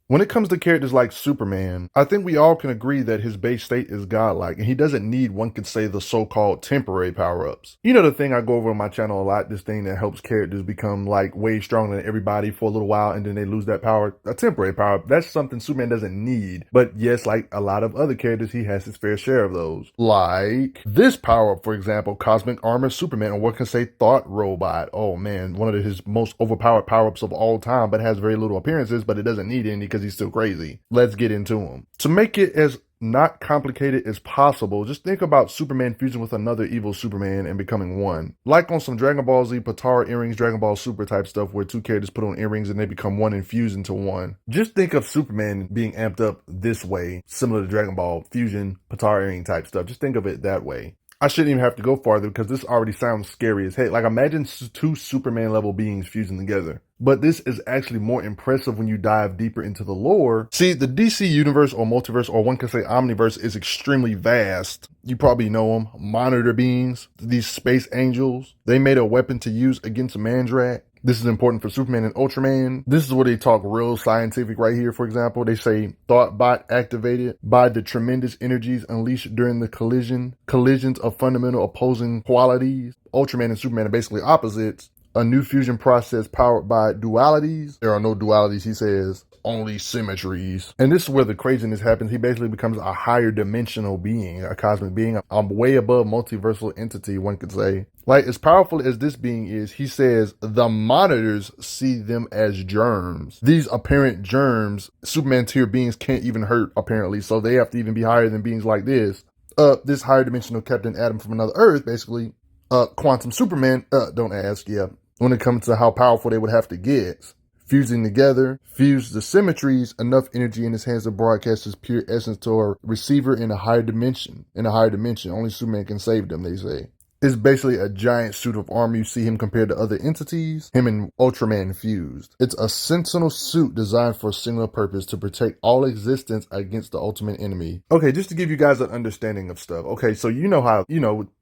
When it comes to characters like Superman, I think we all can agree that his base state is godlike, and he doesn't need, one could say, the so-called temporary power-ups. You know the thing I go over on my channel a lot, this thing that helps characters become like way stronger than everybody for a little while and then they lose that power, a temporary power. That's something Superman doesn't need. But yes, like a lot of other characters, he has his fair share of those. Like this power-up, for example, Cosmic Armor Superman, or one can say Thought Robot. Oh man, one of his most overpowered power-ups of all time, but has very little appearances, but it doesn't need any because he's still crazy. Let's get into him. To make it as not complicated as possible, just think about Superman fusing with another evil Superman and becoming one. Like on some Dragon Ball Z Potara earrings, Dragon Ball Super type stuff where two characters put on earrings and they become one and fuse into one. Just think of Superman being amped up this way, similar to Dragon Ball fusion, Potara earring type stuff. Just think of it that way. I shouldn't even have to go farther because this already sounds scary as heck. Like imagine two Superman level beings fusing together. But this is actually more impressive when you dive deeper into the lore. See, the DC universe or multiverse, or one could say omniverse, is extremely vast. You probably know them. Monitor beings, these space angels. They made a weapon to use against Mandrak. This is important for Superman and Ultraman. This is where they talk real scientific right here, for example. They say, Thoughtbot activated by the tremendous energies unleashed during the collisions of fundamental opposing qualities. Ultraman and Superman are basically opposites. A new fusion process powered by dualities. There are no dualities, he says, only symmetries. And this is where the craziness happens. He basically becomes a higher dimensional being, a cosmic being, a way above multiversal entity, one could say. Like, as powerful as this being is, he says the monitors see them as germs. These apparent germs, Superman tier beings can't even hurt, apparently, so they have to even be higher than beings like this. This higher dimensional Captain Atom from another Earth, basically. Quantum Superman, don't ask, yeah. When it comes to how powerful they would have to get. Fusing together, fuse the symmetries, enough energy in his hands to broadcast his pure essence to a receiver in a higher dimension. Only Superman can save them, they say. It's basically a giant suit of armor. You see him compared to other entities, him and Ultraman fused. It's a sentinel suit designed for a singular purpose, to protect all existence against the ultimate enemy. Okay, just to give you guys an understanding of stuff. Okay, so you know how,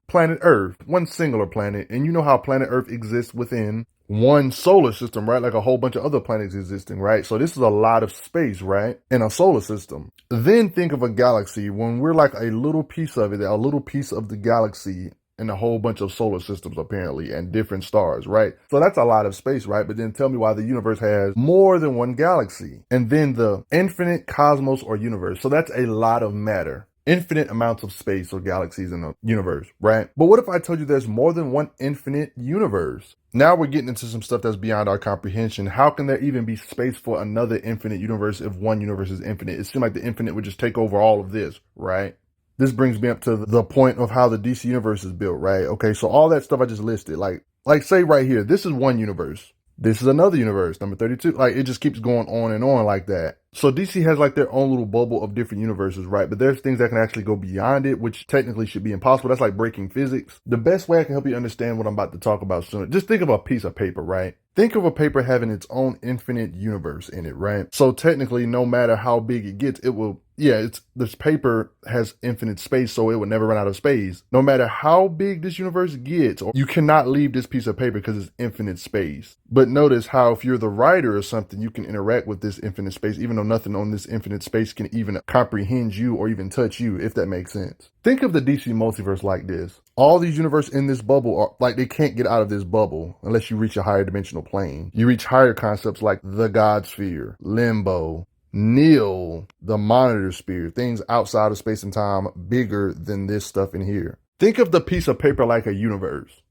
planet Earth, one singular planet, and you know how planet Earth exists within one solar system, right? Like a whole bunch of other planets existing, right? So this is a lot of space, right? In a solar system. Then think of a galaxy when we're like a little piece of it, a little piece of the galaxy and a whole bunch of solar systems apparently and different stars, right? So that's a lot of space, right? But then tell me why the universe has more than one galaxy. And then the infinite cosmos or universe. So that's a lot of matter. Infinite amounts of space or galaxies in the universe, right? But what if I told you there's more than one infinite universe? Now we're getting into some stuff that's beyond our comprehension. How can there even be space for another infinite universe if one universe is infinite? It seems like the infinite would just take over all of this, right? This brings me up to the point of how the DC universe is built, right? Okay, so all that stuff I just listed, like say right here, this is one universe. This is another universe, number 32. Like, it just keeps going on and on like that. So DC has like their own little bubble of different universes, right? But there's things that can actually go beyond it, which technically should be impossible. That's like breaking physics. The best way I can help you understand what I'm about to talk about soon, just think of a piece of paper, right? Think of a paper having its own infinite universe in it, right? So technically, no matter how big it gets, it will, this paper has infinite space, so it would never run out of space. No matter how big this universe gets, you cannot leave this piece of paper because it's infinite space. But notice how if you're the writer or something, you can interact with this infinite space, even though nothing on this infinite space can even comprehend you or even touch you, if that makes sense. Think of the DC multiverse like this. All these universes in this bubble are like, they can't get out of this bubble unless you reach a higher dimensional plane. You reach higher concepts like the God Sphere, Limbo, Neo, the Monitor Sphere, things outside of space and time bigger than this stuff in here. Think of the piece of paper like a universe.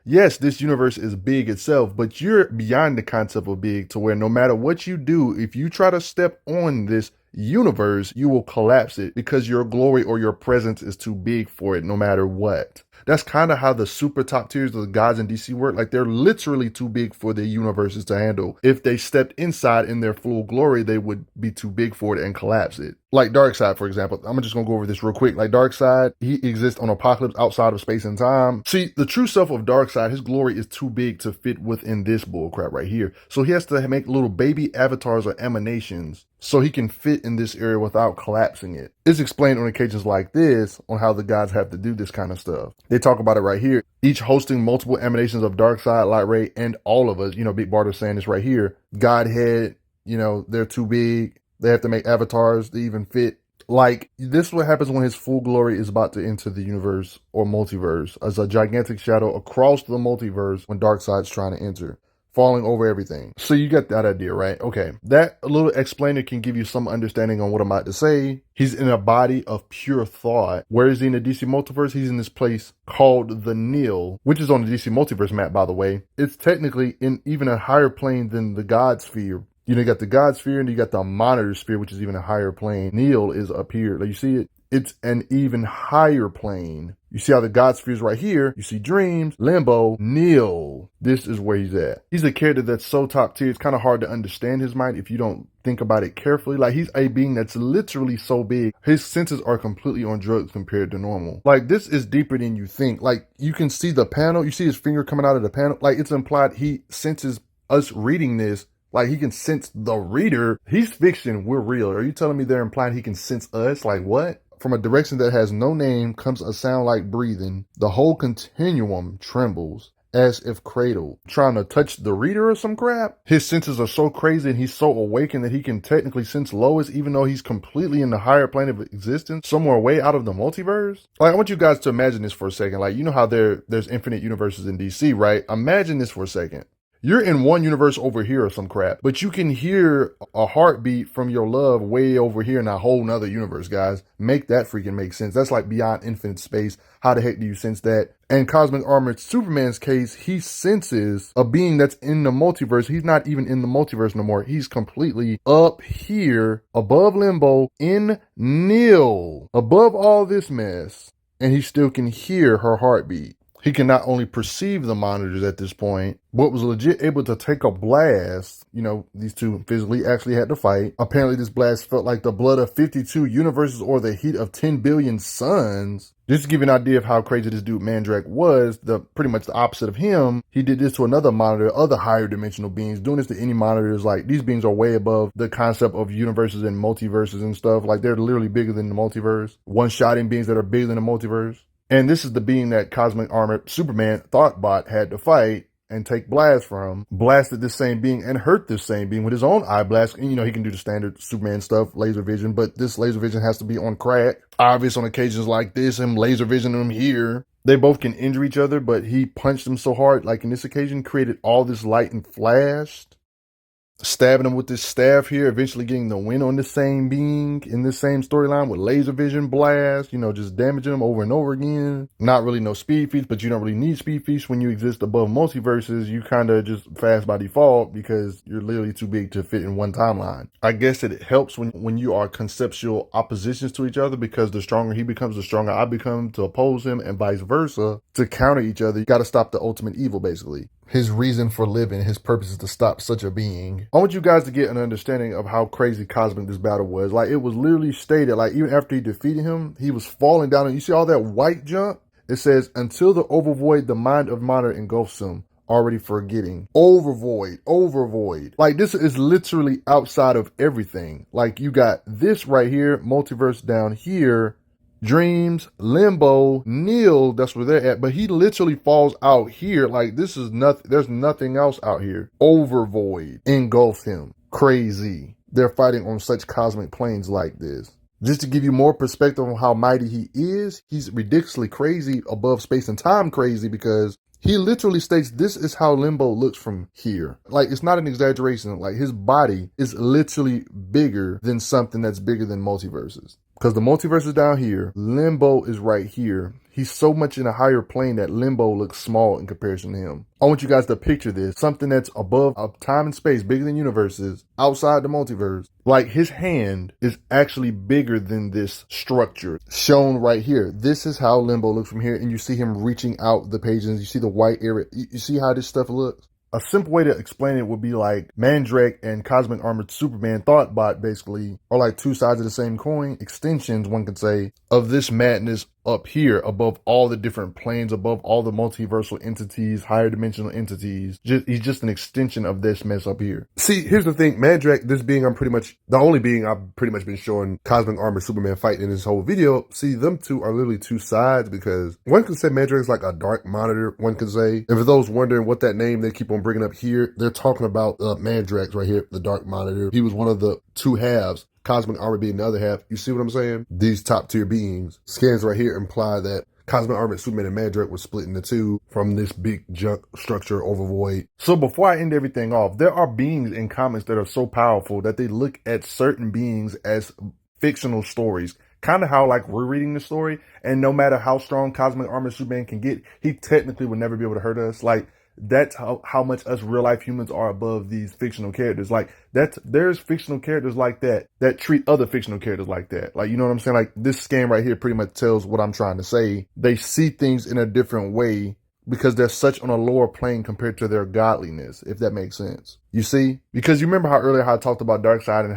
Yes, this universe is big itself, but you're beyond the concept of big to where no matter what you do, if you try to step on this universe, you will collapse it because your glory or your presence is too big for it no matter what. That's kind of how the super top tiers of the gods in DC work. Like, they're literally too big for their universes to handle. If they stepped inside in their full glory, they would be too big for it and collapse it. Like Darkseid, for example. I'm just going to go over this real quick. Like Darkseid, he exists on Apocalypse outside of space and time. See, the true self of Darkseid, his glory is too big to fit within this bullcrap right here. So he has to make little baby avatars or emanations so he can fit in this area without collapsing it. It's explained on occasions like this on how the gods have to do this kind of stuff. They talk about it right here. Each hosting multiple emanations of Darkseid, Light Ray, and all of us. Big Barter saying this right here. Godhead, they're too big. They have to make avatars to even fit. Like, this is what happens when his full glory is about to enter the universe or multiverse as a gigantic shadow across the multiverse when Darkseid's trying to enter, falling over everything. So you get that idea, right? Okay. That little explainer can give you some understanding on what I'm about to say. He's in a body of pure thought. Where is he in the DC multiverse? He's in this place called the Nil, which is on the DC multiverse map, by the way. It's technically in even a higher plane than the God Sphere. You know, you got the God Sphere and you got the Monitor Sphere, which is even a higher plane. Nil is up here. Like, you see it? It's an even higher plane. You see how the God Sphere is right here. You see Dreams, Limbo, Nil. This is where he's at. He's a character that's so top tier. It's kind of hard to understand his mind if you don't think about it carefully. Like, he's a being that's literally so big. His senses are completely on drugs compared to normal. Like, this is deeper than you think. Like, you can see the panel. You see his finger coming out of the panel. Like, it's implied he senses us reading this. Like, he can sense the reader. He's fiction. We're real. Are you telling me they're implying he can sense us? Like, what? From a direction that has no name comes a sound like breathing. The whole continuum trembles as if cradled, trying to touch the reader or some crap. His senses are so crazy and he's so awakened that he can technically sense Lois, even though he's completely in the higher plane of existence, somewhere way out of the multiverse. Like, I want you guys to imagine this for a second. Like, you know how there's infinite universes in DC, right? Imagine this for a second. You're in one universe over here or some crap, but you can hear a heartbeat from your love way over here in a whole nother universe, guys. Make that freaking make sense. That's like beyond infinite space. How the heck do you sense that? And Cosmic Armored Superman's case, he senses a being that's in the multiverse. He's not even in the multiverse no more. He's completely up here above Limbo in Nil, above all this mess. And he still can hear her heartbeat. He can not only perceive the monitors at this point, but was legit able to take a blast. You know, these two physically actually had to fight. Apparently this blast felt like the blood of 52 universes or the heat of 10 billion suns. Just to give you an idea of how crazy this dude Mandrake was, pretty much the opposite of him, he did this to another monitor, other higher dimensional beings. Doing this to any monitors, like, these beings are way above the concept of universes and multiverses and stuff. Like, they're literally bigger than the multiverse. One-shotting beings that are bigger than the multiverse. And this is the being that Cosmic Armored Superman Thoughtbot had to fight and take blasts from. Blasted this same being and hurt this same being with his own eye blast. And, you know, he can do the standard Superman stuff, laser vision, but this laser vision has to be on crack. Obvious on occasions like this, him laser visioning him here. They both can injure each other, but he punched him so hard, like in this occasion, created all this light and flashed. Stabbing him with this staff here, eventually getting the win on the same being in this same storyline with laser vision blast, you know, just damaging him over and over again. Not really no speed feats, but you don't really need speed feats when you exist above multiverses. You kind of just fast by default because you're literally too big to fit in one timeline. I guess that it helps when you are conceptual oppositions to each other, because the stronger he becomes, the stronger I become to oppose him, and vice versa. To counter each other, you got to stop the ultimate evil, basically. His reason for living, his purpose is to stop such a being. I want you guys to get an understanding of how crazy cosmic this battle was. Like, it was literally stated, like, even after he defeated him, he was falling down. And you see all that white jump? It says, until the overvoid, the mind of Monitor engulfs him, already forgetting. Overvoid. Like, this is literally outside of everything. Like, you got this right here, multiverse down here, Dreams, Limbo, Nil, that's where they're at, but he literally falls out here. Like, this is nothing, there's nothing else out here. Overvoid engulfs him. Crazy. They're fighting on such cosmic planes like this. Just to give you more perspective on how mighty he is, he's ridiculously crazy, above space and time crazy, because he literally states this is how Limbo looks from here. Like, it's not an exaggeration. Like, his body is literally bigger than something that's bigger than multiverses. Because the multiverse is down here, Limbo is right here. He's so much in a higher plane that Limbo looks small in comparison to him. I want you guys to picture this. Something that's above time and space, bigger than universes, outside the multiverse. Like, his hand is actually bigger than this structure shown right here. This is how Limbo looks from here. And you see him reaching out the pages. You see the white area. You see how this stuff looks? A simple way to explain it would be like Mandrake and Cosmic Armored Superman Thoughtbot basically are like two sides of the same coin, extensions, one could say, of this madness up here above all the different planes, above all the multiversal entities, higher dimensional entities. He's just an extension of this mess up here. See, here's the thing, Mandrake, this being the only being I've pretty much been showing Cosmic Armor Superman fighting in this whole video. See, them two are literally two sides, because one could say Mandrake's like a dark monitor, one could say. And for those wondering what that name they keep on bringing up here, they're talking about Mandrake right here, the dark monitor. He was one of the two halves, Cosmic Armor being the other half. You see what I'm saying? These top tier beings. Scans right here imply that Cosmic Armor Superman and Mandrake were split into two from this big junk structure over void. So before I end everything off, there are beings in comics that are so powerful that they look at certain beings as fictional stories. Kind of how like we're reading the story, and no matter how strong Cosmic Armor Superman can get, he technically would never be able to hurt us. Like, that's how much us real life humans are above these fictional characters. Like, there's fictional characters like that treat other fictional characters like that. Like, you know what I'm saying? Like, this scan right here pretty much tells what I'm trying to say. They see things in a different way because they're such on a lower plane compared to their godliness, if that makes sense. You see? Because you remember how earlier how I talked about Darkseid and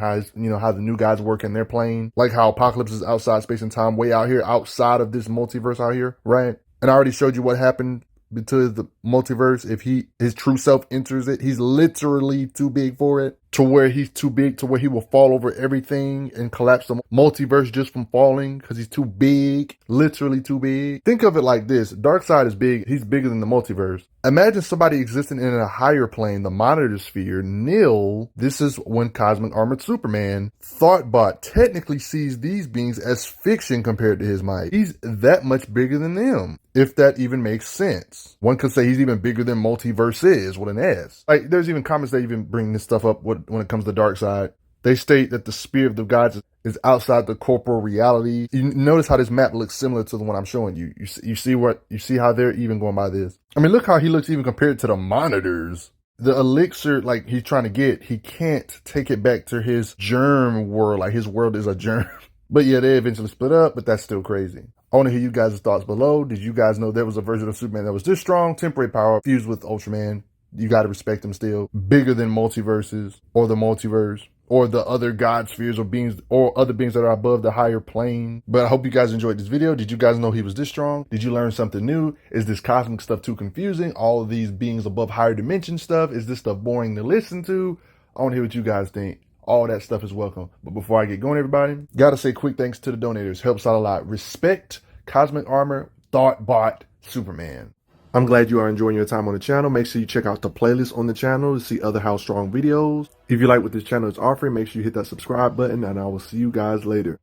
how the new guys work in their plane? Like how Apocalypse is outside space and time, way out here, outside of this multiverse out here, right? And I already showed you what happened to the multiverse. If his true self enters it, he's literally too big for it, to where he's too big to where he will fall over everything and collapse the multiverse just from falling because he's too big, literally too big. Think of it like this. Darkseid is big. He's bigger than the multiverse. Imagine somebody existing in a higher plane, the monitor sphere, nil. This is when Cosmic Armored Superman, Thoughtbot, technically sees these beings as fiction compared to his might. He's that much bigger than them, if that even makes sense. One could say he's even bigger than multiverse is, with an S. Like, there's even comments that even bring this stuff up when it comes to Darkseid. They state that the spear of the gods is outside the corporal reality. You notice how this map looks similar to the one I'm showing you. You see how they're even going by this. I mean, look how he looks even compared to the monitors. The elixir, like, he's trying to get, he can't take it back to his germ world. Like, his world is a germ. But yeah, they eventually split up, but that's still crazy. I want to hear you guys' thoughts below. Did you guys know there was a version of Superman that was this strong, temporary power, fused with Ultraman? You got to respect him still. Bigger than multiverses, or the multiverse, or the other god spheres, or beings, or other beings that are above the higher plane. But I hope you guys enjoyed this video. Did you guys know he was this strong? Did you learn something new? Is this cosmic stuff too confusing? All of these beings above higher dimension stuff, is this stuff boring to listen to? I want to hear what you guys think. All that stuff is welcome. But before I get going, everybody, gotta say quick thanks to the donators. Helps out a lot. Respect, Cosmic Armor, Thoughtbot, Superman. I'm glad you are enjoying your time on the channel. Make sure you check out the playlist on the channel to see other How Strong videos. If you like what this channel is offering, make sure you hit that subscribe button, and I will see you guys later.